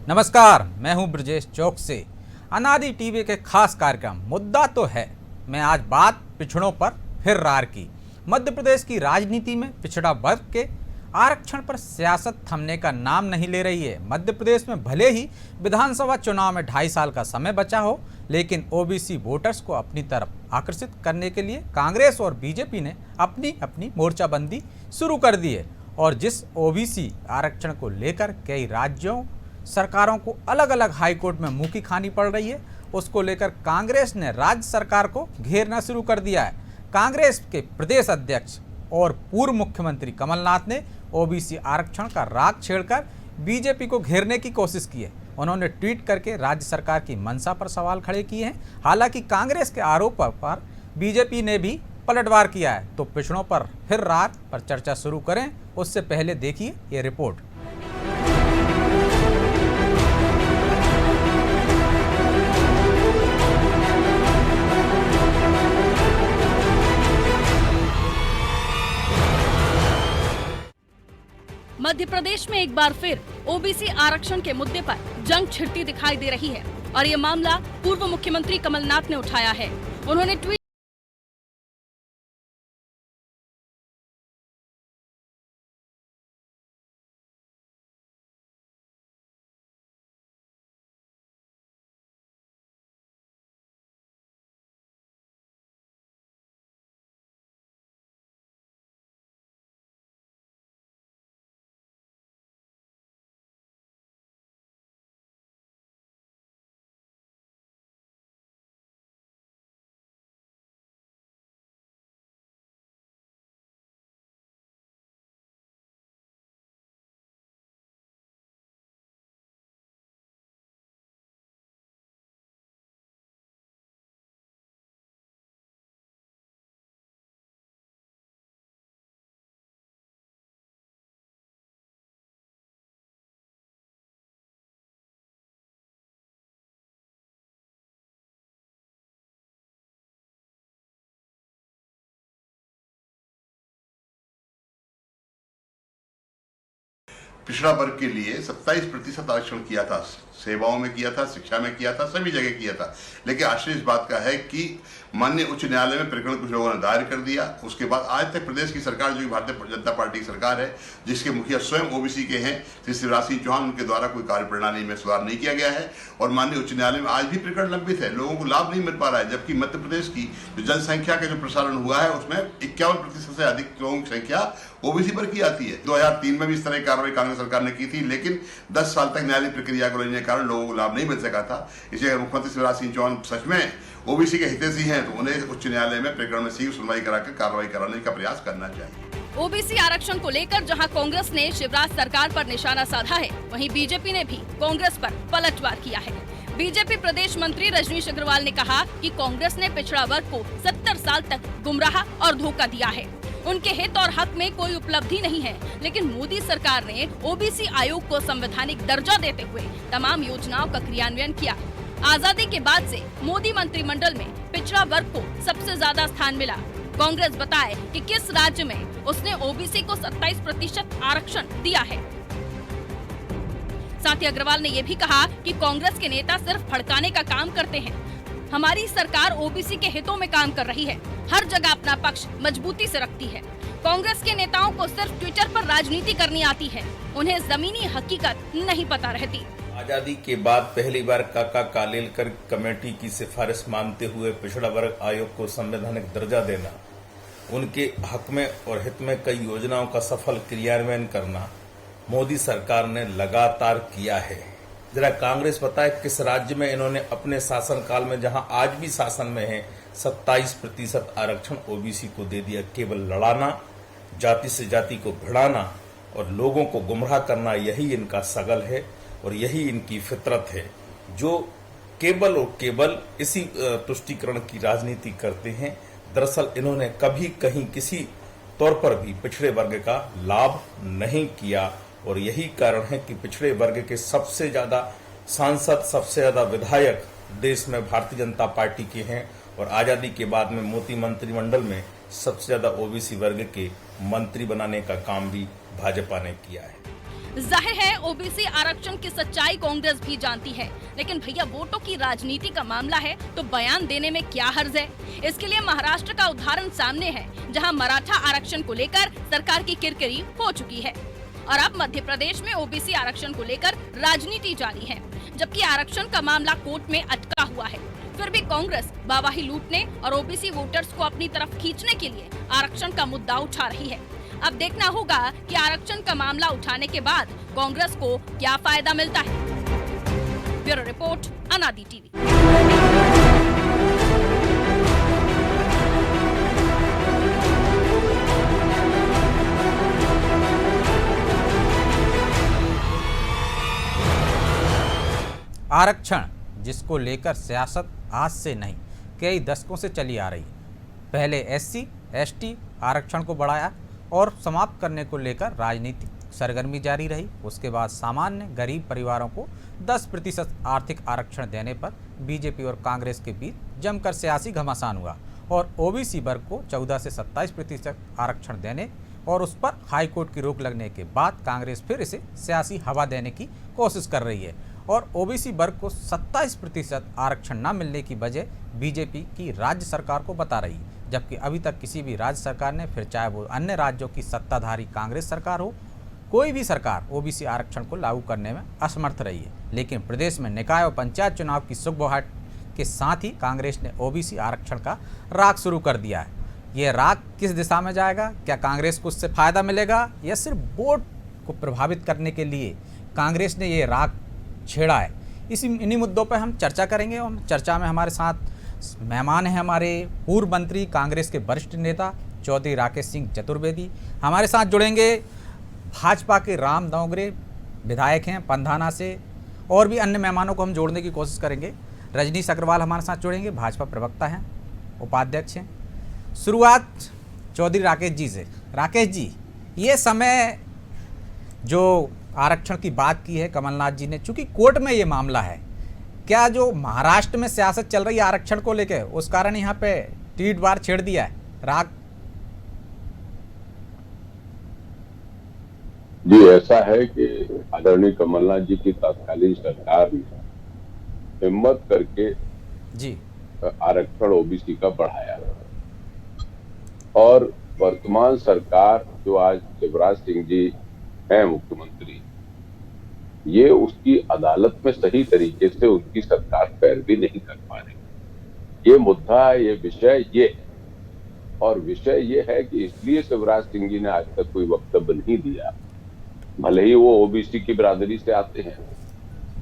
नमस्कार, मैं हूं ब्रजेश चौक से। अनादि टीवी के खास कार्यक्रम मुद्दा तो है मैं आज बात पिछड़ों पर फिर रार की। मध्य प्रदेश की राजनीति में पिछड़ा वर्ग के आरक्षण पर सियासत थमने का नाम नहीं ले रही है। मध्य प्रदेश में भले ही विधानसभा चुनाव में 2.5 साल का समय बचा हो, लेकिन ओबीसी वोटर्स को अपनी तरफ आकर्षित करने के लिए कांग्रेस और बीजेपी ने अपनी अपनी मोर्चाबंदी शुरू कर दी है। और जिस ओबीसी आरक्षण को लेकर कई राज्यों सरकारों को अलग अलग हाईकोर्ट में मुंह की खानी पड़ रही है, उसको लेकर कांग्रेस ने राज्य सरकार को घेरना शुरू कर दिया है। कांग्रेस के प्रदेश अध्यक्ष और पूर्व मुख्यमंत्री कमलनाथ ने ओबीसी आरक्षण का राग छेड़कर बीजेपी को घेरने की कोशिश की है। उन्होंने ट्वीट करके राज्य सरकार की मंशा पर सवाल खड़े किए हैं। हालांकि कांग्रेस के आरोपों पर बीजेपी ने भी पलटवार किया है। तो पिछड़ों पर फिर रात पर चर्चा शुरू करें, उससे पहले देखिए ये रिपोर्ट। मध्य प्रदेश में एक बार फिर ओबीसी आरक्षण के मुद्दे पर जंग छिड़ती दिखाई दे रही है और ये मामला पूर्व मुख्यमंत्री कमलनाथ ने उठाया है। उन्होंने ट्वीट पिछड़ा वर्ग के लिए 27% आरक्षण किया था, सेवाओं में किया था, शिक्षा में किया था, सभी जगह किया था। लेकिन आश्चर्य इस बात का है कि माननीय उच्च न्यायालय में प्रकरण कुछ लोगों ने दायर कर दिया। उसके बाद आज तक प्रदेश की सरकार, जो भारतीय जनता पार्टी की सरकार है, जिसके मुखिया स्वयं ओबीसी के हैं, श्री शिवराज सिंह चौहान, उनके द्वारा कोई कार्यप्रणाली में सुधार नहीं किया गया है। और माननीय उच्च न्यायालय में आज भी प्रकरण लंबित है, लोगों को लाभ नहीं मिल पा रहा है। जबकि मध्य प्रदेश की जो जनसंख्या का जो प्रसारण हुआ है, उसमें 51% से अधिक लोगों की संख्या ओबीसी पर की आती है। 2003 में भी इस तरह की कार्रवाई कांग्रेस सरकार ने की थी, लेकिन 10 साल तक न्यायालयिक प्रक्रिया को लेने के कारण लोगों को लाभ नहीं मिल सका था। इसलिए अगर मुख्यमंत्री शिवराज सिंह चौहान सच में ओबीसी के हितैषी हैं, तो उन्हें उच्च न्यायालय में प्रकरण में शीघ्र सुनवाई कराकर कार्रवाई कराने का प्रयास करना चाहिए। ओबीसी आरक्षण को लेकर जहां कांग्रेस ने शिवराज सरकार पर निशाना साधा है, वहीं बीजेपी ने भी कांग्रेस पर पलटवार किया है। बीजेपी प्रदेश मंत्री रजनीश अग्रवाल ने कहा कि कांग्रेस ने पिछड़ा वर्ग को 70 साल तक गुमराह और धोखा दिया है। उनके हित और हक में कोई उपलब्धि नहीं है, लेकिन मोदी सरकार ने ओबीसी आयोग को संवैधानिक दर्जा देते हुए तमाम योजनाओं का क्रियान्वयन किया। आजादी के बाद से मोदी मंत्रिमंडल में पिछड़ा वर्ग को सबसे ज्यादा स्थान मिला। कांग्रेस बताए कि किस राज्य में उसने ओबीसी को 27% आरक्षण दिया है। साथ ही अग्रवाल ने ये भी कहा कि कांग्रेस के नेता सिर्फ भड़काने का काम करते हैं। हमारी सरकार ओबीसी के हितों में काम कर रही है, हर जगह अपना पक्ष मजबूती से रखती है। कांग्रेस के नेताओं को सिर्फ ट्विटर पर राजनीति करनी आती है, उन्हें जमीनी हकीकत नहीं पता रहती। आजादी के बाद पहली बार काका कालेलकर कमेटी की सिफारिश मानते हुए पिछड़ा वर्ग आयोग को संवैधानिक दर्जा देना, उनके हक में और हित में कई योजनाओं का सफल क्रियान्वयन करना मोदी सरकार ने लगातार किया है। जरा कांग्रेस बताए किस राज्य में इन्होंने अपने शासनकाल में, जहां आज भी शासन में है, 27% आरक्षण ओबीसी को दे दिया। केवल लड़ाना, जाति से जाति को भिड़ाना और लोगों को गुमराह करना, यही इनका सगल है और यही इनकी फितरत है, जो केवल और केवल इसी तुष्टीकरण की राजनीति करते हैं। दरअसल इन्होंने कभी कहीं किसी तौर पर भी पिछड़े वर्ग का लाभ नहीं किया और यही कारण है कि पिछड़े वर्ग के सबसे ज्यादा सांसद, सबसे ज्यादा विधायक देश में भारतीय जनता पार्टी के हैं और आजादी के बाद में मोदी मंत्रिमंडल में सबसे ज्यादा ओबीसी वर्ग के मंत्री बनाने का काम भी भाजपा ने किया है। जाहिर है ओबीसी आरक्षण की सच्चाई कांग्रेस भी जानती है, लेकिन भैया वोटों की राजनीति का मामला है तो बयान देने में क्या हर्ज है। इसके लिए महाराष्ट्र का उदाहरण सामने है, जहां मराठा आरक्षण को लेकर सरकार की किरकिरी हो चुकी है और अब मध्य प्रदेश में ओबीसी आरक्षण को लेकर राजनीति जारी है, जबकि आरक्षण का मामला कोर्ट में अटका हुआ है। फिर भी कांग्रेस वाहवाही लूटने और ओबीसी वोटर्स को अपनी तरफ खींचने के लिए आरक्षण का मुद्दा उठा रही है। अब देखना होगा कि आरक्षण का मामला उठाने के बाद कांग्रेस को क्या फायदा मिलता है। ब्यूरो रिपोर्ट, अनादि टीवी। आरक्षण, जिसको लेकर सियासत आज से नहीं कई दशकों से चली आ रही है। पहले एससी एसटी आरक्षण को बढ़ाया और समाप्त करने को लेकर राजनीतिक सरगर्मी जारी रही। उसके बाद सामान्य गरीब परिवारों को 10% आर्थिक आरक्षण देने पर बीजेपी और कांग्रेस के बीच जमकर सियासी घमासान हुआ और ओबीसी वर्ग को 14 से 27% आरक्षण देने और उस पर हाईकोर्ट की रोक लगने के बाद कांग्रेस फिर इसे सियासी हवा देने की कोशिश कर रही है और ओबीसी वर्ग को 27% आरक्षण न मिलने की वजह बीजेपी की राज्य सरकार को बता रही है, जबकि अभी तक किसी भी राज्य सरकार ने, फिर चाहे वो अन्य राज्यों की सत्ताधारी कांग्रेस सरकार हो, कोई भी सरकार ओबीसी आरक्षण को लागू करने में असमर्थ रही है। लेकिन प्रदेश में निकाय और पंचायत चुनाव की सुगबुगाहट के साथ ही कांग्रेस ने ओबीसी आरक्षण का राग शुरू कर दिया है। ये राग किस दिशा में जाएगा? क्या कांग्रेस को उससे फायदा मिलेगा या सिर्फ वोट को प्रभावित करने के लिए कांग्रेस ने ये राग छेड़ा है? इन्हीं मुद्दों पर हम चर्चा करेंगे और चर्चा में हमारे साथ मेहमान हैं हमारे पूर्व मंत्री, कांग्रेस के वरिष्ठ नेता चौधरी राकेश सिंह चतुर्वेदी। हमारे साथ जुड़ेंगे भाजपा के राम दांवगरे, विधायक हैं पंधाना से, और भी अन्य मेहमानों को हम जोड़ने की कोशिश करेंगे। रजनीश अग्रवाल हमारे साथ जुड़ेंगे, भाजपा प्रवक्ता हैं, उपाध्यक्ष हैं। शुरुआत चौधरी राकेश जी से। राकेश जी, ये समय जो आरक्षण की बात की है कमलनाथ जी ने, चूंकि कोर्ट में ये मामला है, क्या जो महाराष्ट्र में सियासत चल रही है आरक्षण को लेकर, उस कारण यहाँ पे तीर बार छेड़ दिया है राग? जी, ऐसा है कि आदरणीय कमलनाथ जी की तत्कालीन सरकार ने हिम्मत करके जी आरक्षण ओबीसी का बढ़ाया और वर्तमान सरकार जो आज शिवराज सिंह जी हैं मुख्यमंत्री, ये उसकी अदालत में सही तरीके से उनकी सरकार पैरवी नहीं कर पा रही। ये मुद्दा है, ये विषय ये, और विषय ये है कि इसलिए शिवराज सिंह जी ने आज तक कोई वक्तव्य नहीं दिया। भले ही वो ओबीसी की बिरादरी से आते हैं,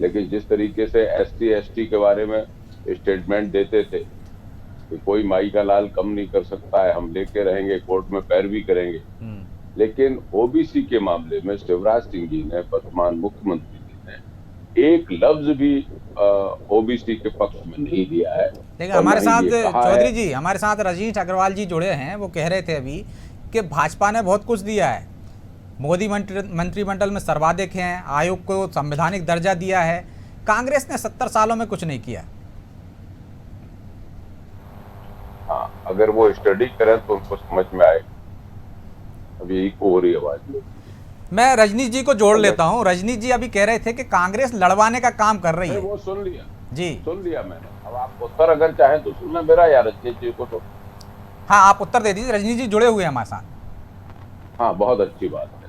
लेकिन जिस तरीके से एससी एसटी के बारे में स्टेटमेंट देते थे कि कोई माई का लाल कम नहीं कर सकता है, हम लेके रहेंगे, कोर्ट में पैरवी करेंगे, लेकिन ओबीसी के मामले में शिवराज सिंह जी ने, वर्तमान मुख्यमंत्री जी ने एक लफ्ज भी ओबीसी के पक्ष में नहीं दिया है। लेकिन हमारे साथ चौधरी जी, हमारे साथ रजनीश अग्रवाल जी जुड़े हैं, वो कह रहे थे अभी कि भाजपा ने बहुत कुछ दिया है, मोदी मंत्रिमंडल में सर्वाधिक हैं, आयोग को संवैधानिक दर्जा दिया है, कांग्रेस ने 70 सालों में कुछ नहीं किया। हाँ, अगर वो स्टडी करें तो उनको समझ में आए। अब यही को हो रही आवाज में मैं रजनीश जी को जोड़ लेता हूं। रजनीश जी अभी कह रहे थे कि कांग्रेस लड़वाने का काम कर रही है। वो सुन लिया जी, सुन लिया मैंने। अब आप उत्तर अगर चाहें तो सुनना मेरा, या रजनीश जी को तो। हाँ, आप उत्तर दे दीजिए, रजनीश जी जुड़े हुए हैं हमारे साथ। हाँ, बहुत अच्छी बात है।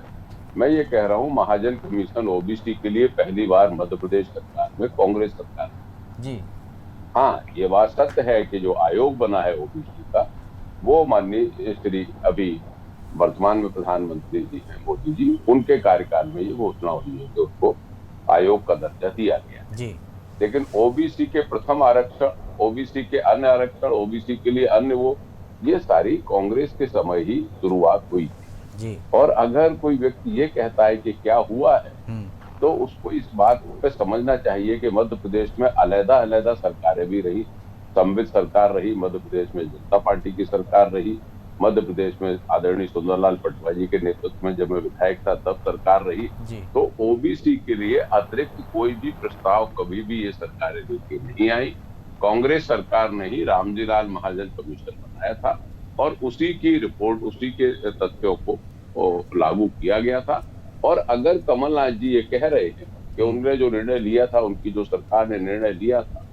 मैं ये कह रहा हूँ, महाजन कमीशन ओबीसी के लिए पहली बार मध्य प्रदेश सरकार में कांग्रेस सरकार जी। हाँ, ये बात सत्य है कि जो आयोग बना है ओबीसी का, वो माननीय श्री अभी वर्तमान में प्रधानमंत्री जी हैं मोदी जी, उनके कार्यकाल में ये घोषणा हुई है कि उसको आयोग का दर्जा दिया गया जी। लेकिन ओबीसी के प्रथम आरक्षण, ओबीसी के अन्य आरक्षण, ओबीसी के लिए अन्य, वो ये सारी कांग्रेस के समय ही शुरुआत हुई जी। और अगर कोई व्यक्ति ये कहता है कि क्या हुआ है, तो उसको इस बात पे समझना चाहिए कि मध्य प्रदेश में अलग-अलग सरकारें भी रही। समवित सरकार रही, मध्य प्रदेश में जनता पार्टी की सरकार रही, मध्य प्रदेश में आदरणीय सुंदरलाल पटवा जी के नेतृत्व में जब मैं विधायक था तब सरकार रही। तो ओबीसी के लिए अतिरिक्त कोई भी प्रस्ताव कभी भी ये सरकारें लेके नहीं आई। कांग्रेस सरकार ने ही रामजी लाल महाजन कमीशन बनाया था और उसी की रिपोर्ट, उसी के तथ्यों को लागू किया गया था और अगर कमलनाथ जी ये कह रहे हैं कि उन्होंने जो निर्णय लिया था, उनकी जो सरकार ने निर्णय लिया था,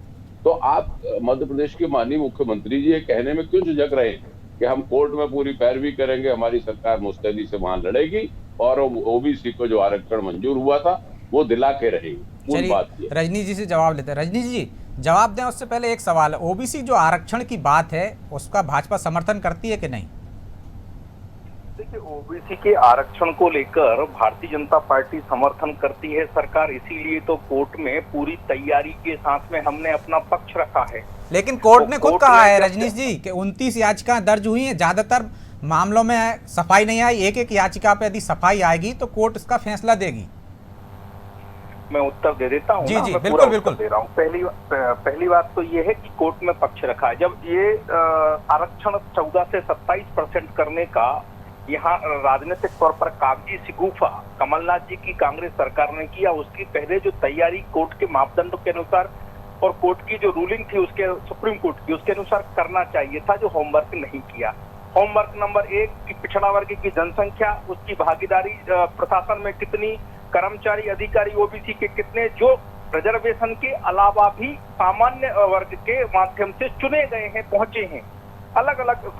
तो आप मध्य प्रदेश के माननीय मुख्यमंत्री जी ये कहने में क्यों झिझक रहे हैं कि हम कोर्ट में पूरी पैरवी करेंगे, हमारी सरकार मुस्तैदी से वहां लड़ेगी और ओबीसी को जो आरक्षण मंजूर हुआ था वो दिला के रहेगी। मूल बात ये। चलिए रजनीश जी से जवाब लेते हैं। रजनीश जी जवाब दें, उससे पहले एक सवाल है, ओबीसी जो आरक्षण की बात है उसका भाजपा समर्थन करती है कि नहीं? देखिए, ओबीसी के आरक्षण को लेकर भारतीय जनता पार्टी समर्थन करती है सरकार, इसीलिए तो कोर्ट में पूरी तैयारी के साथ में हमने अपना पक्ष रखा है। लेकिन कोर्ट ने खुद कोर्ट कहा ने है जब- रजनीश जी कि 29 याचिकाएं दर्ज हुई हैं, ज्यादातर मामलों में सफाई नहीं आई, एक एक याचिका पे यदि सफाई आएगी तो कोर्ट इसका फैसला देगी। मैं उत्तर दे देता हूँ जी, ना, जी, मैं बिल्कुल, पूरा बिल्कुल। उत्तर दे रहा हूँ। पहली बात तो ये है कि कोर्ट में पक्ष रखा है। जब ये आरक्षण 14 से 27% करने का यहाँ राजनीतिक तौर पर कागजी शिगुफा कमलनाथ जी की कांग्रेस सरकार ने किया, उसकी पहले जो तैयारी कोर्ट के मापदंडों के अनुसार और कोर्ट की जो रूलिंग थी उसके सुप्रीम कोर्ट की, उसके अनुसार करना चाहिए था, जो होमवर्क नहीं किया। होमवर्क नंबर 1 की पिछड़ा वर्ग की जनसंख्या, उसकी भागीदारी प्रशासन में कितनी, कर्मचारी अधिकारी ओबीसी के कितने, जो रिजर्वेशन के अलावा भी सामान्य वर्ग के माध्यम से चुने गए हैं, पहुंचे हैं अलग अलग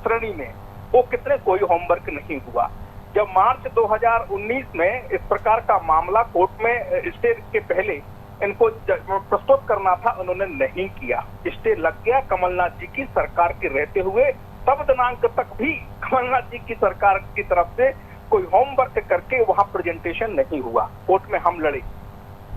श्रेणी में, वो कितने, कोई होमवर्क नहीं हुआ। जब मार्च 2019 में इस प्रकार का मामला कोर्ट में स्टे के पहले इनको प्रस्तुत करना था, उन्होंने नहीं किया, स्टे लग गया कमलनाथ जी की सरकार के रहते हुए। तब दिनांक तक भी कमलनाथ जी की सरकार की तरफ से कोई होमवर्क करके वहां प्रेजेंटेशन नहीं हुआ। कोर्ट में हम लड़े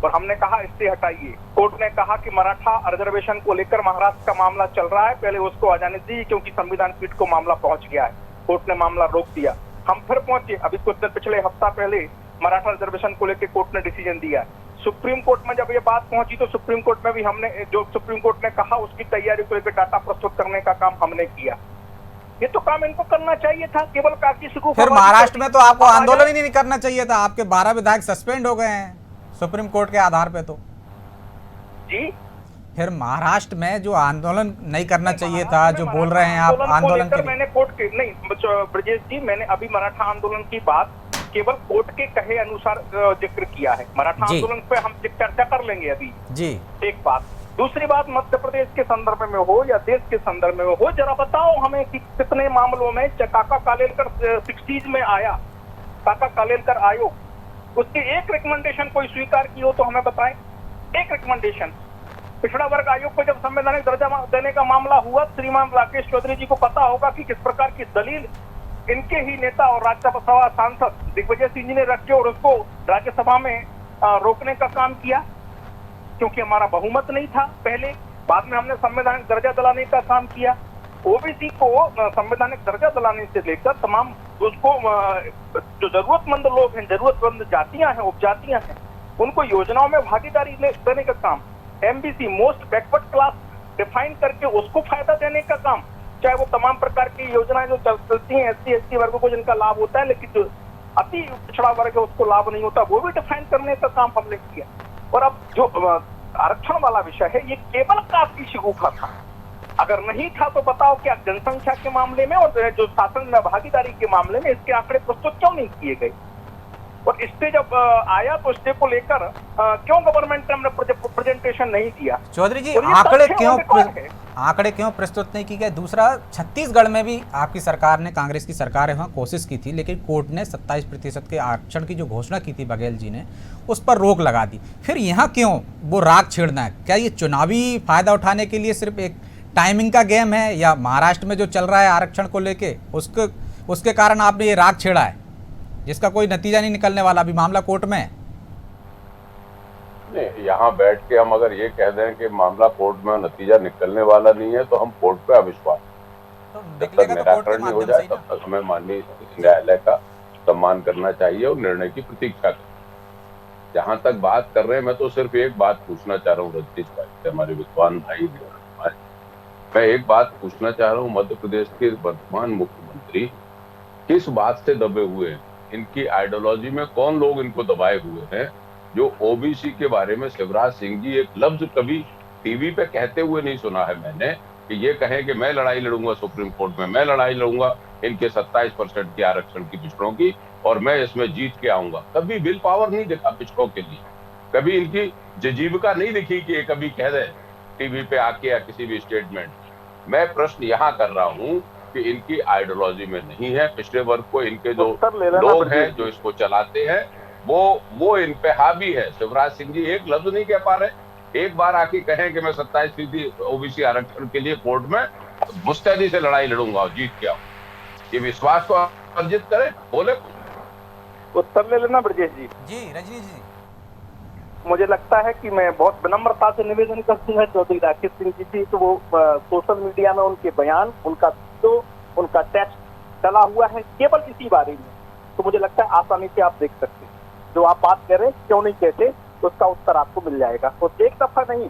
और हमने कहा स्टे हटाइए। कोर्ट ने कहा कि मराठा रिजर्वेशन को लेकर महाराष्ट्र का मामला चल रहा है, पहले उसको आ जाने दीजिए क्योंकि संविधान पीठ को मामला पहुंच गया है। कोर्ट ने मामला रोक दिया। हम फिर पहुंचे, अभी कुछ दिन पिछले हफ्ता पहले मराठा रिजर्वेशन को लेकर कोर्ट ने डिसीजन दिया। सुप्रीम कोर्ट में जब ये बात पहुंची तो सुप्रीम कोर्ट में भी हमने जो सुप्रीम कोर्ट ने कहा उसकी तैयारी को लेकर डाटा प्रस्तुत करने का काम हमने किया। ये तो काम इनको करना चाहिए था, केवल कागजी शिगुफा। फिर महाराष्ट्र में तो आपको आंदोलन ही नहीं करना चाहिए था, आपके 12 विधायक सस्पेंड हो गए हैं सुप्रीम कोर्ट के आधार पे। तो जी, फिर महाराष्ट्र में जो आंदोलन नहीं करना चाहिए था, जो बोल रहे हैं आप आंदोलन के, मैंने कोर्ट के नहीं ब्रजेश जी, मैंने अभी मराठा आंदोलन की बात केवल कोर्ट के कहे अनुसार जिक्र किया है। मराठा आंदोलन पे हम चर्चा कर लेंगे अभी जी। एक बात, दूसरी बात, मध्य प्रदेश के संदर्भ में हो या देश के संदर्भ में हो, जरा बताओ हमें कि कितने मामलों में काका कालेलकर 60s में आया, काका कालेलकर आयोग, उसकी एक रिकमेंडेशन कोई स्वीकार की हो तो हमें बताएं, एक रिकमेंडेशन। पिछड़ा वर्ग आयोग को जब संवैधानिक दर्जा देने का मामला हुआ, श्रीमान राकेश चौधरी जी को पता होगा कि किस प्रकार की दलील इनके ही नेता और राज्यसभा सांसद दिग्विजय सिंह जी ने रखे और उसको राज्यसभा में रोकने का काम किया, क्योंकि हमारा बहुमत नहीं था पहले। बाद में हमने संवैधानिक दर्जा दिलाने का काम किया। ओबीसी को संवैधानिक दर्जा दिलाने से लेकर तमाम उसको जो जरूरतमंद लोग हैं, जरूरतमंद जातियां हैं, उपजातियां हैं, उनको योजनाओं में भागीदारी देने का काम, MBC most backward class define करके उसको फायदा देने का काम, चाहे वो तमाम प्रकार की योजनाएं जो चलती हैं एससी एसटी वर्गों को जिनका लाभ होता है, लेकिन जो अति पिछड़ा वर्ग है उसको लाभ नहीं होता, वो भी डिफाइन करने का काम हमने किया। और अब जो आरक्षण वाला विषय है, ये केवल कागजी शिगुफा था। अगर नहीं था तो बताओ क्या जनसंख्या के मामले में और जो शासन में भागीदारी के मामले में इसके आंकड़े प्रस्तुत क्यों नहीं किए गए? और स्टे जब आया तो स्टे को लेकर क्यों गवर्नमेंट ने हमने प्रेजेंटेशन नहीं दिया? चौधरी जी और ये आंकड़े क्यों प्रस्तुत नहीं की गए? दूसरा, छत्तीसगढ़ में भी आपकी सरकार ने, कांग्रेस की सरकार है, वहाँ कोशिश की थी, लेकिन कोर्ट ने 27% के आरक्षण की जो घोषणा की थी बघेल जी ने, उस पर रोक लगा दी। फिर यहाँ क्यों वो राग छेड़ना है? क्या ये चुनावी फायदा उठाने के लिए सिर्फ एक टाइमिंग का गेम है, या महाराष्ट्र में जो चल रहा है आरक्षण को लेके उसके कारण आपने ये राग छेड़ा है जिसका कोई नतीजा नहीं निकलने वाला? अभी मामला कोर्ट में है। नहीं, यहाँ बैठ के हम अगर ये कह दें कि मामला कोर्ट में नतीजा निकलने वाला नहीं है तो हम कोर्ट पे अविश्वास, जब तक निराकरण नहीं हो जाए तब तक हमें माननीय न्यायालय का सम्मान करना चाहिए और निर्णय की प्रतीक्षा करनी। जहां तक बात कर रहे हैं, मैं तो सिर्फ एक बात पूछना चाह रहा हूँ रजनीश भाई से, हमारे विद्वान भाई, मैं एक बात पूछना चाह रहा हूँ, मध्य प्रदेश के वर्तमान मुख्यमंत्री किस बात से दबे हुए हैं? इनकी आइडियोलॉजी में कौन लोग इनको दबाए हुए हैं जो ओबीसी के बारे में शिवराज सिंह जी एक लफ्ज कभी टीवी पे कहते हुए नहीं सुना है मैंने कि ये कहें कि मैं लड़ाई लड़ूंगा सुप्रीम कोर्ट में, मैं लड़ाई लड़ूंगा इनके 27% के आरक्षण की पिछड़ों की और मैं इसमें जीत के आऊंगा। कभी विल पावर नहीं दिखा पिछड़ों के लिए, कभी इनकी जीविका नहीं दिखी कि ये कभी कह दे टीवी पे आके या किसी भी स्टेटमेंट। मैं प्रश्न यहाँ कर रहा हूँ कि इनकी आइडियोलॉजी में नहीं है, पिछड़े वर्ग को इनके जो लोग हैं जो इसको चलाते हैं वो इन पे हावी है। शिवराज सिंह जी एक लफ्ज नहीं कह पा रहे, एक बार आके कहें कि मैं 27% ओबीसी आरक्षण के लिए कोर्ट में मुस्तैदी से लड़ाई लड़ूंगा और जीत के आऊंगा। ये विश्वास को अर्जित करें, बोले। उत्तर ले लेना ब्रजेश जी। जी रजनी जी, मुझे लगता है कि मैं बहुत विनम्रता से निवेदन करूंगा चौधरी राकेश सिंह जी तो वो सोशल मीडिया में उनके बयान, उनका वीडियो, उनका टेक्स्ट डला हुआ है केवल इसी बारे में, तो मुझे लगता है आसानी से आप देख सकते हैं। जो आप बात कर रहे हैं क्यों नहीं कहते, तो उसका उत्तर आपको मिल जाएगा। तो एक दफा नहीं,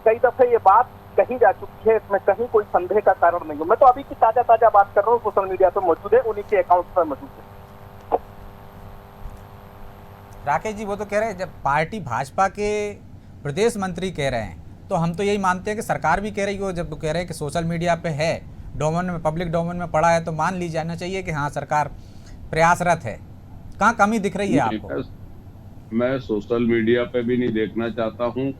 कई दफे ये बात कही जा चुकी है, इसमें कहीं कोई संदेह का कारण नहीं है। मैं तो अभी की ताजा बात कर रहा हूँ, सोशल मीडिया पर मौजूद है, उन्हीं के अकाउंट पर मौजूद है। राकेश जी वो तो कह रहे हैं, जब पार्टी भाजपा के प्रदेश मंत्री कह रहे हैं तो हम तो यही मानते हैं कि सरकार भी कह रही हो। जब वो कह रहे हैं कि सोशल मीडिया पे है, डोमेन में, पब्लिक डोमेन में पड़ा है, तो मान ली जाना चाहिए कि हाँ सरकार प्रयासरत है। कहाँ कमी दिख रही है आपको? मैं सोशल मीडिया पे भी नहीं देखना चाहता हूँ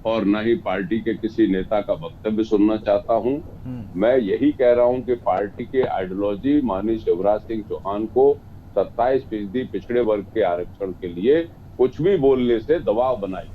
और न ही पार्टी के किसी नेता का वक्तव्य सुनना चाहता हूँ। मैं यही कह रहा हूँ कि पार्टी के आइडियोलॉजी माननीय शिवराज सिंह चौहान को 27% पिछड़े वर्ग के आरक्षण के लिए कुछ भी बोलने से दबाव बनाई,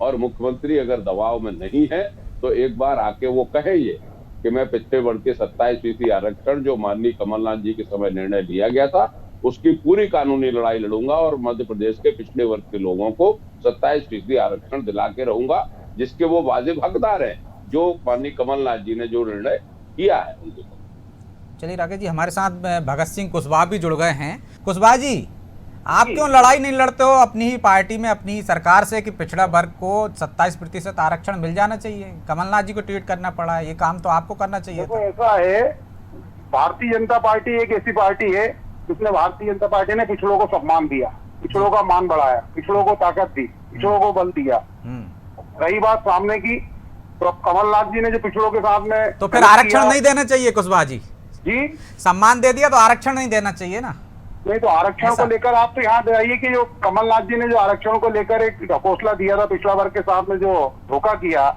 और मुख्यमंत्री अगर दबाव में नहीं है तो एक बार आके वो कहे ये कि मैं पिछड़े वर्ग के 27% आरक्षण जो माननीय कमलनाथ जी के समय निर्णय लिया गया था उसकी पूरी कानूनी लड़ाई लड़ूंगा और मध्य प्रदेश के पिछड़े वर्ग के लोगों को 27% आरक्षण दिला के रहूंगा, जिसके वो वाजिब हकदार हैं, जो माननीय कमलनाथ जी ने जो निर्णय किया है उनके। चलिए राकेश जी, हमारे साथ भगत सिंह कुशवाहा भी जुड़ गए हैं। कुशवाहा जी, आप क्यों लड़ाई नहीं लड़ते हो अपनी ही पार्टी में, अपनी ही सरकार से कि पिछड़ा वर्ग को 27% आरक्षण मिल जाना चाहिए? कमलनाथ जी को ट्वीट करना पड़ा है, ये काम तो आपको करना चाहिए था। ऐसा है, भारतीय जनता पार्टी एक ऐसी पार्टी है जिसने भारतीय जनता पार्टी ने पिछड़ों को सम्मान दिया, पिछड़ों का मान बढ़ाया, पिछड़ों को ताकत दी, पिछड़ों को बल दिया। रही बात सामने की, तो कमलनाथ जी ने जो पिछड़ों के साथ में, तो फिर आरक्षण नहीं देना चाहिए कुशवाहा जी? जी सम्मान दे दिया तो आरक्षण नहीं देना चाहिए ना? नहीं, तो आरक्षण को लेकर आप तो यहाँ आइए कि जो कमलनाथ जी ने जो आरक्षण को लेकर एक हौसला दिया था, पिछड़ा वर्ग के साथ में जो धोखा किया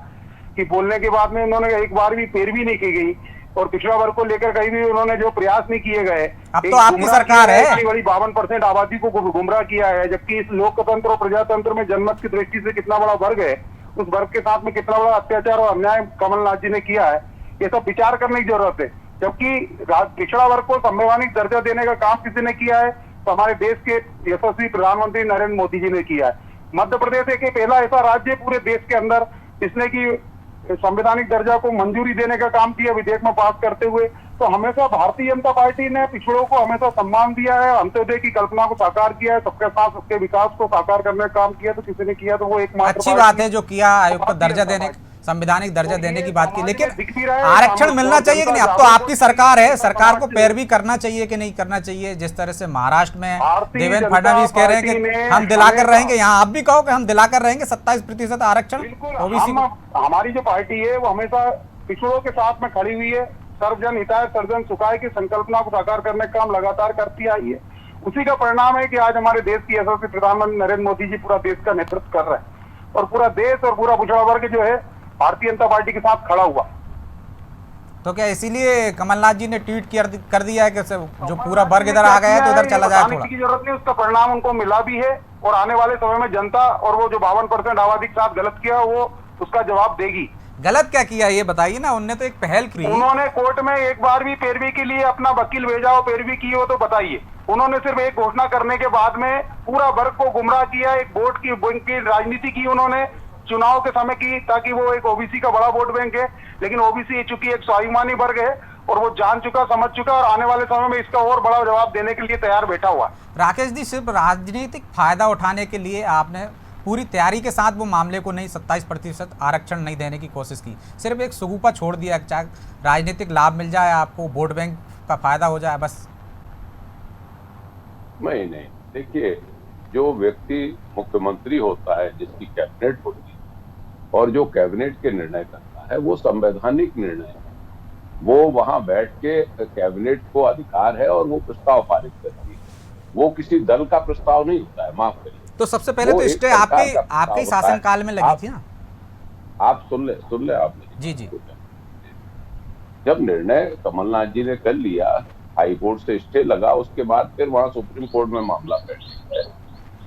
कि बोलने के बाद में उन्होंने एक बार भी पैरवी नहीं की गई और पिछड़ा वर्ग को लेकर कहीं भी उन्होंने जो प्रयास नहीं किए गए। अब तो आपकी सरकार है, इतनी बड़ी 52% आबादी को गुमराह किया है, जबकि इस लोकतंत्र और प्रजातंत्र में जनमत की दृष्टि से कितना बड़ा वर्ग है, उस वर्ग के साथ में कितना बड़ा अत्याचार और अन्याय कमलनाथ जी ने किया है, ये सब विचार करने की जरूरत है। जबकि पिछड़ा वर्ग को संवैधानिक दर्जा देने का काम किसी ने किया है, तो हमारे देश के यशस्वी प्रधानमंत्री नरेंद्र मोदी जी ने किया है। मध्य प्रदेश एक पहला ऐसा राज्य पूरे देश के अंदर जिसने की संवैधानिक दर्जा को मंजूरी देने का काम किया विधेयक में पास करते हुए। तो हमेशा भारतीय जनता पार्टी ने पिछड़ों को हमेशा सम्मान दिया है, अंत्योदय की कल्पना को साकार किया है, सबके साथ सबके विकास को साकार करने का काम किया, तो किसी ने किया तो वो एक अच्छी बात है जो किया, आयोग को दर्जा देने, संवैधानिक दर्जा देने की बात की, लेकिन आरक्षण मिलना चाहिए कि नहीं? अब तो आपकी सरकार है, सरकार को पैरवी करना चाहिए कि नहीं करना चाहिए? जिस तरह से महाराष्ट्र में देवेंद्र फडणवीस कह रहे हैं कि हम दिलाकर रहेंगे, यहाँ आप भी कहो कि हम दिलाकर रहेंगे 27% आरक्षण ओबीसी को। हमारी जो पार्टी है वो हमेशा पिछड़ों के साथ में खड़ी हुई है, सर्वजन हिताय सर्वजन सुखाय की संकल्पना को साकार करने का काम लगातार करती आई है। उसी का परिणाम है कि आज हमारे देश की यशस्वी प्रधानमंत्री नरेंद्र मोदी जी पूरा देश का नेतृत्व कर रहे हैं और पूरा देश और पूरा पिछड़ा वर्ग जो है भारतीय जनता पार्टी के साथ खड़ा हुआ। तो क्या इसीलिए कमलनाथ जी ने ट्वीट कर दिया है कि जो पूरा वर्ग इधर आ गया है तो उधर चला जाए? थोड़ा की जरूरत नहीं, उसका परिणाम उनको मिला भी है और आने वाले समय में जनता और वो जो 52% आबादी के साथ गलत किया वो उसका जवाब देगी। गलत क्या किया ये बताइए ना? उन्होंने तो एक पहल की, उन्होंने कोर्ट में एक बार भी पैरवी के लिए अपना वकील भेजा हो, पैरवी की हो तो बताइए। उन्होंने सिर्फ एक घोषणा करने के बाद में पूरा वर्ग को गुमराह किया, एक वोट की राजनीति की उन्होंने चुनाव के समय की, ताकि वो एक ओबीसी का बड़ा वोट बैंक है, लेकिन ओबीसी चूंकि एक स्वाभिमानी वर्ग है और वो जान चुका, समझ चुका और आने वाले समय में इसका और बड़ा जवाब देने के लिए तैयार बैठा हुआ। राकेश जी, सिर्फ राजनीतिक फायदा उठाने के लिए आपने पूरी तैयारी के साथ वो मामले को नहीं 27% आरक्षण नहीं देने की कोशिश की, सिर्फ एक सुगुपा छोड़ दिया, चाहे राजनीतिक लाभ मिल जाए आपको, वोट बैंक का फायदा हो जाए, बस। नहीं, देखिए, जो व्यक्ति मुख्यमंत्री होता है, जिसकी कैबिनेट होती है और जो कैबिनेट के निर्णय करता है वो संवैधानिक निर्णय है। वो वहां बैठ के कैबिनेट को अधिकार है और वो प्रस्ताव पारित करती है। वो किसी दल का प्रस्ताव नहीं होता है, माफ करिए। तो सबसे पहले तो स्टे आपके शासनकाल में लगी थी ना? आप सुन ले आपने। जी जी। जब निर्णय कमलनाथ जी ने कर लिया, हाई कोर्ट से स्टे लगा, उसके बाद फिर वहां सुप्रीम कोर्ट में मामला पेंडिंग है।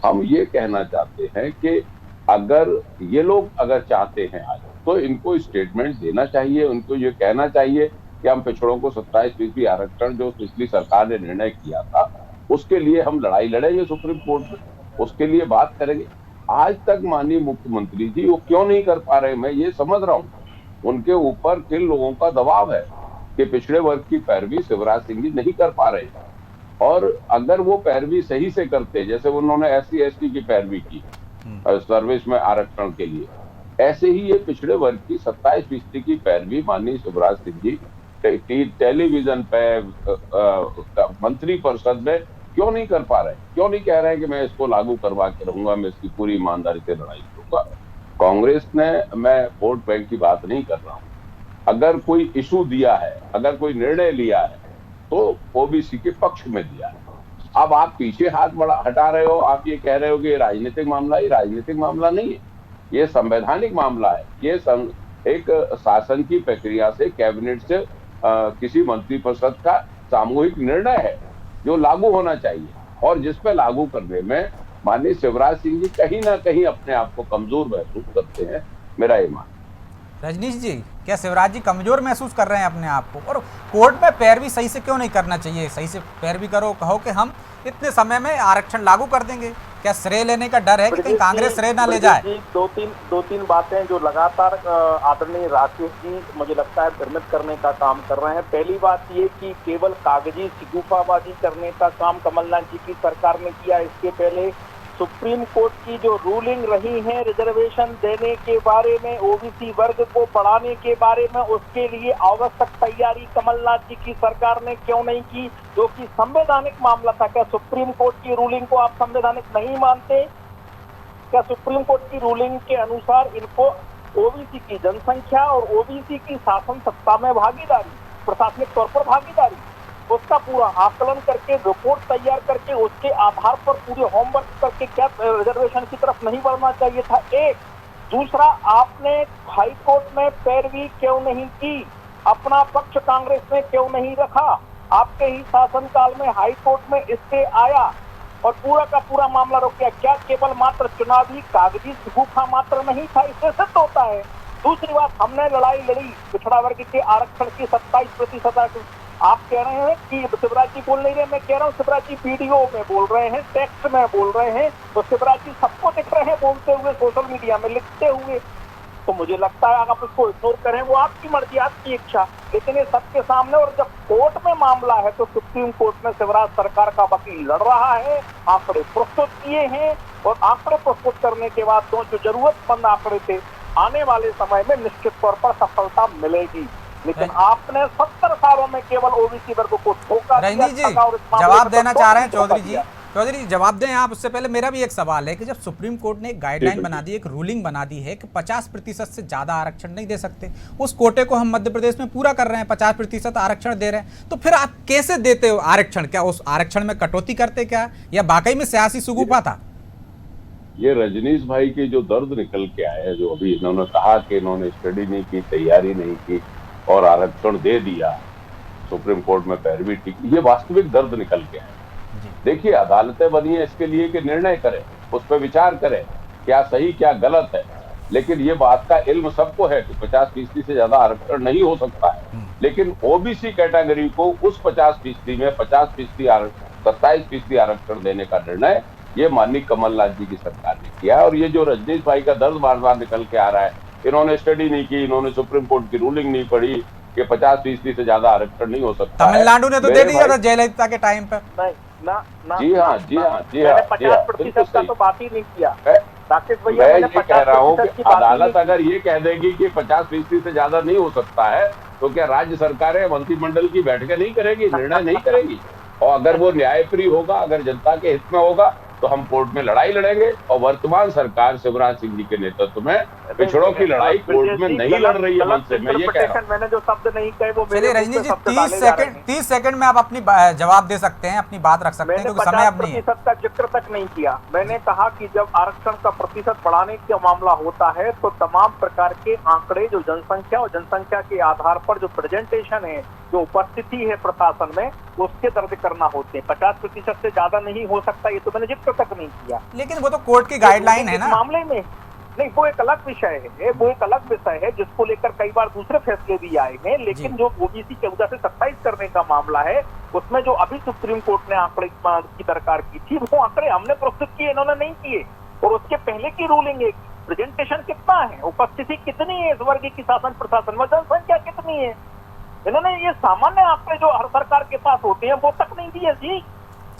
हम ये कहना चाहते हैं कि अगर ये लोग अगर चाहते हैं आज, तो इनको स्टेटमेंट देना चाहिए, उनको ये कहना चाहिए कि हम पिछड़ों को 27% आरक्षण जो पिछली सरकार ने निर्णय किया था, उसके लिए हम लड़ाई लड़ेंगे सुप्रीम कोर्ट में, उसके लिए बात करेंगे। आज तक माननीय मुख्यमंत्री जी वो क्यों नहीं कर पा रहे? मैं ये समझ रहा हूँ उनके ऊपर किन लोगों का दबाव है कि पिछड़े वर्ग की पैरवी शिवराज सिंह जी नहीं कर पा रहे। और अगर वो पैरवी सही से करते, जैसे उन्होंने SC/ST की पैरवी की सर्विस में आरक्षण के लिए, ऐसे ही ये पिछड़े वर्ग की 27% की पैरवी माननीय शिवराज सिंह जी टेलीविजन पे मंत्री परिषद में क्यों नहीं कर पा रहे? क्यों नहीं कह रहे हैं कि मैं इसको लागू करवा के रहूंगा, मैं इसकी पूरी ईमानदारी से लड़ाई करूंगा? कांग्रेस ने, मैं वोट बैंक की बात नहीं कर रहा हूं, अगर कोई इशू दिया है, अगर कोई निर्णय लिया है तो ओबीसी के पक्ष में दिया है। अब आप पीछे हाथ हटा रहे हो, आप ये कह रहे हो कि ये राजनीतिक मामला, ये राजनीतिक मामला नहीं है, ये संवैधानिक मामला है। ये एक शासन की प्रक्रिया से, कैबिनेट से किसी मंत्रिपरिषद का सामूहिक निर्णय है जो लागू होना चाहिए, और जिस पे लागू करने में माननीय शिवराज सिंह जी कहीं ना कहीं अपने आप को कमजोर महसूस करते हैं, मेरा ये मान। रजनीश जी, क्या शिवराज जी कमजोर महसूस कर रहे हैं अपने आप को? और कोर्ट में पैरवी सही से क्यों नहीं करना चाहिए? सही से पैरवी करो, कहो कि हम इतने समय में आरक्षण लागू कर देंगे। क्या श्रेय लेने का डर है कि कहीं कांग्रेस श्रेय ना ले जाए? दो तीन बातें जो लगातार आदरणीय राकेश जी मुझे लगता है भ्रमित करने का काम कर रहे हैं। पहली बात ये कि केवल कागजी शिगुफाबाजी करने का काम कमलनाथ जी की सरकार ने किया। इसके पहले सुप्रीम कोर्ट की जो रूलिंग रही है रिजर्वेशन देने के बारे में, ओबीसी वर्ग को बढ़ाने के बारे में, उसके लिए आवश्यक तैयारी कमलनाथ जी की सरकार ने क्यों नहीं की, जो कि संवैधानिक मामला था। क्या सुप्रीम कोर्ट की रूलिंग को आप संवैधानिक नहीं मानते? क्या सुप्रीम कोर्ट की रूलिंग के अनुसार इनको ओबीसी की जनसंख्या और ओबीसी की शासन सत्ता में भागीदारी, प्रशासनिक तौर पर भागीदारी, उसका पूरा आकलन करके रिपोर्ट तैयार करके उसके आधार पर पूरे होमवर्क करके क्या रिजर्वेशन की तरफ नहीं बढ़ना चाहिए था? एक। दूसरा, आपने हाई कोर्ट में पैरवी क्यों नहीं की? अपना पक्ष कांग्रेस ने क्यों नहीं रखा? आपके ही शासनकाल में हाई कोर्ट में स्टे आया और पूरा का पूरा मामला रुक गया। क्या केवल मात्र चुनावी कागजी शिगुफा मात्र नहीं था? इससे सिद्ध होता है। दूसरी बात, हमने लड़ाई लड़ी पिछड़ा वर्ग के आरक्षण की 27%। आप कह रहे हैं कि शिवराज जी बोल नहीं रहे, मैं कह रहा हूँ शिवराज जी वीडियो में बोल रहे हैं, टेक्स्ट में बोल रहे हैं, तो शिवराज जी सबको दिख रहे हैं बोलते हुए, सोशल मीडिया में लिखते हुए। तो मुझे लगता है अगर आप उसको इग्नोर करें, वो आपकी मर्जी, आपकी इच्छा, लेकिन ये सबके सामने। और जब कोर्ट में मामला है तो सुप्रीम कोर्ट में शिवराज सरकार का वकील लड़ रहा है, आंकड़े प्रस्तुत किए हैं, और आंकड़े प्रस्तुत करने के बाद जो जरूरतमंद आंकड़े थे, आने वाले समय में निश्चित तौर पर सफलता मिलेगी। लेकिन आपने 70 सालों में केवल ओबीसी वर्ग को धोखा दिया। रजनीश जी जवाब देना चाह रहे हैं चौधरी जी। चौधरी जी जवाब दें आप। उससे पहले मेरा भी एक सवाल है कि जब सुप्रीम कोर्ट ने एक गाइडलाइन बना दी, एक रूलिंग बना दी है कि 50% से ज्यादा आरक्षण नहीं दे सकते, उस कोटे को हम मध्य प्रदेश में पूरा कर रहे हैं, 50% आरक्षण दे रहे हैं, तो फिर आप कैसे देते हो आरक्षण? क्या उस आरक्षण में कटौती करते क्या, या वाकई में सियासी सुगुफा था? ये रजनीश भाई के जो दर्द निकल के आए, जो अभी इन्होंने कहा कि इन्होंने स्टडी नहीं की, तैयारी नहीं की और आरक्षण दे दिया, सुप्रीम कोर्ट में पैरवी ठीक, ये वास्तविक दर्द निकल के आए। देखिए, अदालतें बनी है इसके लिए कि निर्णय करें, उस पर विचार करें क्या सही क्या गलत है। लेकिन ये बात का इल्म सबको है कि 50% से ज्यादा आरक्षण नहीं हो सकता है। लेकिन ओबीसी कैटेगरी को उस 50% में 27% आरक्षण देने का निर्णय ये माननीय कमलनाथ जी की सरकार ने किया। और ये जो रजनीश भाई का दर्द बार बार निकल के आ रहा है, इन्होंने स्टडी नहीं की, इन्होंने सुप्रीम कोर्ट की रूलिंग नहीं पढ़ी कि 50% से ज्यादा आरक्षण नहीं हो सकता। तमिलनाडु ने तो दे दिया था जयललिता के टाइम पर। जी हाँ 50% का तो बात ही नहीं किया। मैं ये कह रहा हूँ कि अदालत अगर ये कह देगी कि 50% से ज्यादा नहीं हो सकता है, तो क्या राज्य सरकारें मंत्रिमंडल की बैठकें नहीं करेगी, निर्णय नहीं करेगी? और अगर वो न्यायप्रिय होगा, अगर जनता के हित में होगा, तो तो हम कोर्ट में लड़ाई लड़ेंगे। और वर्तमान सरकार शिवराज सिंह जी के नेतृत्व में पिछड़ों की लड़ाई कोर्ट में नहीं लड़ रही है। मन से मैं ये कह रहा हूँ। मैंने जो शब्द नहीं कहे वो चलिए रजनी जी 30 सेकंड में आप अपनी जवाब दे सकते हैं, अपनी बात रख सकते हैं, क्योंकि समय अब नहीं है। 50% का जिक्र तक नहीं किया। मैंने कहा कि जब आरक्षण का प्रतिशत बढ़ाने का मामला होता है तो तमाम प्रकार के आंकड़े जो जनसंख्या और जनसंख्या के आधार पर जो प्रेजेंटेशन है, जो उपस्थिति है प्रशासन में, उसके दर्ज करना होते हैं। 50% से ज्यादा नहीं हो सकता, ये तो मैंने जिक्र तक नहीं किया। लेकिन वो तो कोर्ट की गाइडलाइन है ना मामले में। नहीं, वो एक अलग विषय है, वो एक अलग विषय है जिसको लेकर कई बार दूसरे फैसले भी आए हैं। लेकिन जो ओबीसी 14 से 27 करने का मामला है, उसमें जो अभी सुप्रीम कोर्ट ने आंकड़े की दरकार की थी, वो आंकड़े हमने प्रस्तुत किए, इन्होंने नहीं किए। और उसके पहले की रूलिंग है, प्रेजेंटेशन कितना है, उपस्थिति कितनी है इस वर्ग की शासन प्रशासन में, जनसंख्या कितनी है, इन्होंने ये सामान्य आंकड़े जो हर सरकार के पास होते हैं वो तक नहीं दिए जी।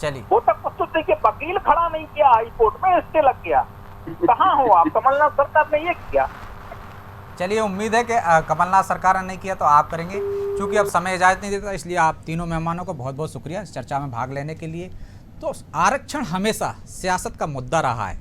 चलिए, वो तक प्रस्तुत नहीं किया, वकील खड़ा नहीं किया हाई कोर्ट में, इससे लग गया। कहाँ हो आप? कमलनाथ सरकार ने ये किया। चलिए, उम्मीद है कि कमलनाथ सरकार ने नहीं किया तो आप करेंगे। क्योंकि अब समय इजाज़त नहीं देता, इसलिए आप तीनों मेहमानों को बहुत बहुत शुक्रिया इस चर्चा में भाग लेने के लिए। तो आरक्षण हमेशा सियासत का मुद्दा रहा है,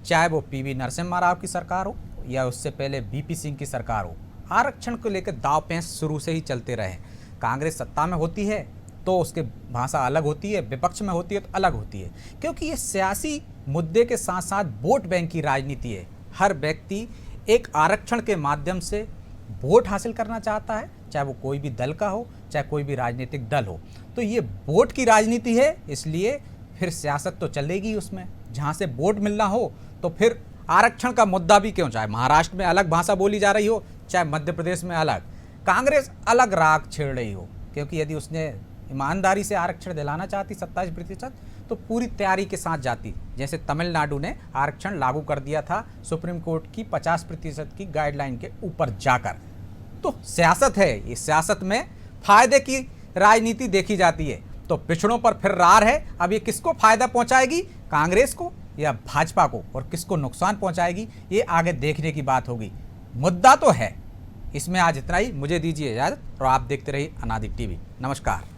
चाहे वो पीवी नरसिम्हा राव की सरकार हो या उससे पहले बीपी सिंह की सरकार हो। आरक्षण को लेकर दाव पेंच शुरू से ही चलते रहे। कांग्रेस सत्ता में होती है तो उसके भाषा अलग होती है, विपक्ष में होती है तो अलग होती है, क्योंकि ये सियासी मुद्दे के साथ साथ वोट बैंक की राजनीति है। हर व्यक्ति एक आरक्षण के माध्यम से वोट हासिल करना चाहता है, चाहे वो कोई भी दल का हो, चाहे कोई भी राजनीतिक दल हो। तो ये वोट की राजनीति है, इसलिए फिर सियासत तो चलेगी उसमें। जहाँ से वोट मिलना हो तो फिर आरक्षण का मुद्दा भी क्यों, चाहे महाराष्ट्र में अलग भाषा बोली जा रही हो, चाहे मध्य प्रदेश में अलग, कांग्रेस अलग राग छेड़ रही हो। क्योंकि यदि उसने ईमानदारी से आरक्षण दिलाना चाहती 27% तो पूरी तैयारी के साथ जाती। जैसे तमिलनाडु ने आरक्षण लागू कर दिया था सुप्रीम कोर्ट की 50% की गाइडलाइन के ऊपर जाकर। तो सियासत है, इस सियासत में फायदे की राजनीति देखी जाती है। तो पिछड़ों पर फिर रार है। अब ये किसको फायदा पहुंचाएगी, कांग्रेस को या भाजपा को, और किसको नुकसान पहुंचाएगी, ये आगे देखने की बात होगी। मुद्दा तो है। इसमें आज इतना ही। मुझे दीजिए इजाजत और आप देखते रहिए अनादि टीवी। नमस्कार।